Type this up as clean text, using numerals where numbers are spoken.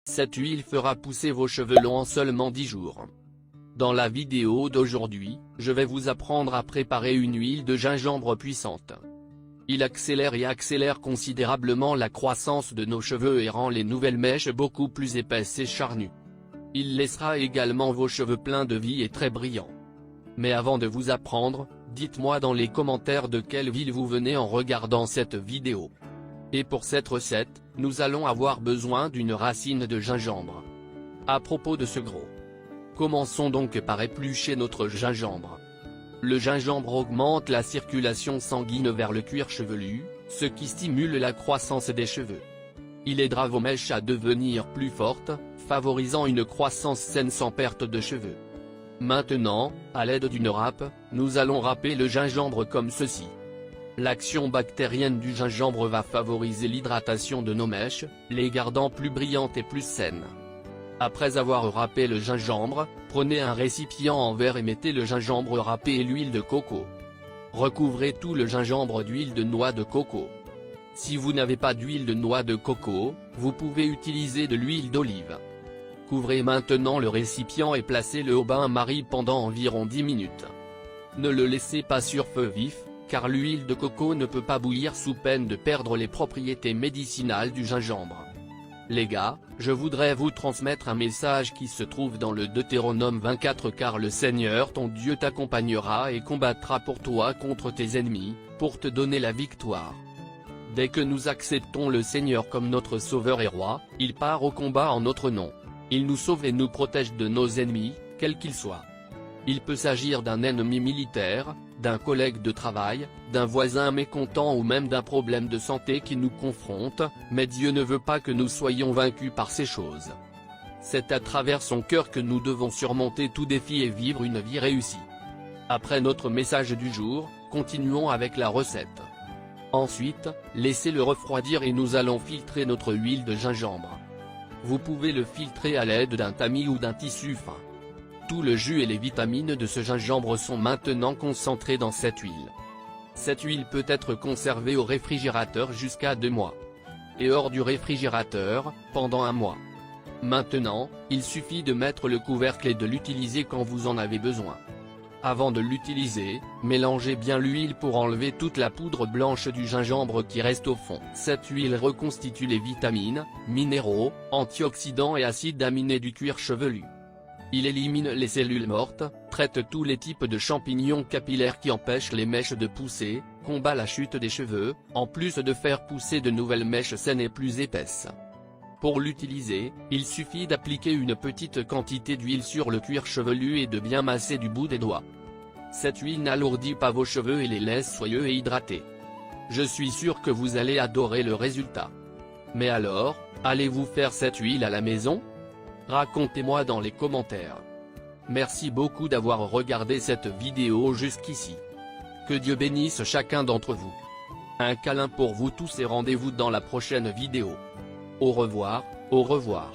Cette huile fera pousser vos cheveux longs en seulement 10 jours. Dans la vidéo d'aujourd'hui, je vais vous apprendre à préparer une huile de gingembre puissante. Il accélère considérablement la croissance de nos cheveux et rend les nouvelles mèches beaucoup plus épaisses et charnues. Il laissera également vos cheveux pleins de vie et très brillants. Mais avant de vous apprendre, dites-moi dans les commentaires de quelle ville vous venez en regardant cette vidéo. Et pour cette recette, nous allons avoir besoin d'une racine de gingembre. À propos de ce gros, commençons donc par éplucher notre gingembre. Le gingembre augmente la circulation sanguine vers le cuir chevelu, ce qui stimule la croissance des cheveux. Il aidera vos mèches à devenir plus fortes, favorisant une croissance saine sans perte de cheveux. Maintenant, à l'aide d'une râpe, nous allons râper le gingembre comme ceci. L'action bactérienne du gingembre va favoriser l'hydratation de nos mèches, les gardant plus brillantes et plus saines. Après avoir râpé le gingembre, prenez un récipient en verre et mettez le gingembre râpé et l'huile de coco. Recouvrez tout le gingembre d'huile de noix de coco. Si vous n'avez pas d'huile de noix de coco, vous pouvez utiliser de l'huile d'olive. Couvrez maintenant le récipient et placez-le au bain-marie pendant environ 10 minutes. Ne le laissez pas sur feu vif, car l'huile de coco ne peut pas bouillir sous peine de perdre les propriétés médicinales du gingembre. Les gars, je voudrais vous transmettre un message qui se trouve dans le Deutéronome 24 car le Seigneur ton Dieu t'accompagnera et combattra pour toi contre tes ennemis, pour te donner la victoire. Dès que nous acceptons le Seigneur comme notre Sauveur et Roi, il part au combat en notre nom. Il nous sauve et nous protège de nos ennemis, quels qu'ils soient. Il peut s'agir d'un ennemi militaire, d'un collègue de travail, d'un voisin mécontent ou même d'un problème de santé qui nous confronte, mais Dieu ne veut pas que nous soyons vaincus par ces choses. C'est à travers son cœur que nous devons surmonter tout défi et vivre une vie réussie. Après notre message du jour, continuons avec la recette. Ensuite, laissez-le refroidir et nous allons filtrer notre huile de gingembre. Vous pouvez le filtrer à l'aide d'un tamis ou d'un tissu fin. Tout le jus et les vitamines de ce gingembre sont maintenant concentrés dans cette huile. Cette huile peut être conservée au réfrigérateur jusqu'à 2 mois. Et hors du réfrigérateur, pendant 1 mois. Maintenant, il suffit de mettre le couvercle et de l'utiliser quand vous en avez besoin. Avant de l'utiliser, mélangez bien l'huile pour enlever toute la poudre blanche du gingembre qui reste au fond. Cette huile reconstitue les vitamines, minéraux, antioxydants et acides aminés du cuir chevelu. Il élimine les cellules mortes, traite tous les types de champignons capillaires qui empêchent les mèches de pousser, combat la chute des cheveux, en plus de faire pousser de nouvelles mèches saines et plus épaisses. Pour l'utiliser, il suffit d'appliquer une petite quantité d'huile sur le cuir chevelu et de bien masser du bout des doigts. Cette huile n'alourdit pas vos cheveux et les laisse soyeux et hydratés. Je suis sûr que vous allez adorer le résultat. Mais alors, allez-vous faire cette huile à la maison ? Racontez-moi dans les commentaires. Merci beaucoup d'avoir regardé cette vidéo jusqu'ici. Que Dieu bénisse chacun d'entre vous. Un câlin pour vous tous et rendez-vous dans la prochaine vidéo. Au revoir, au revoir.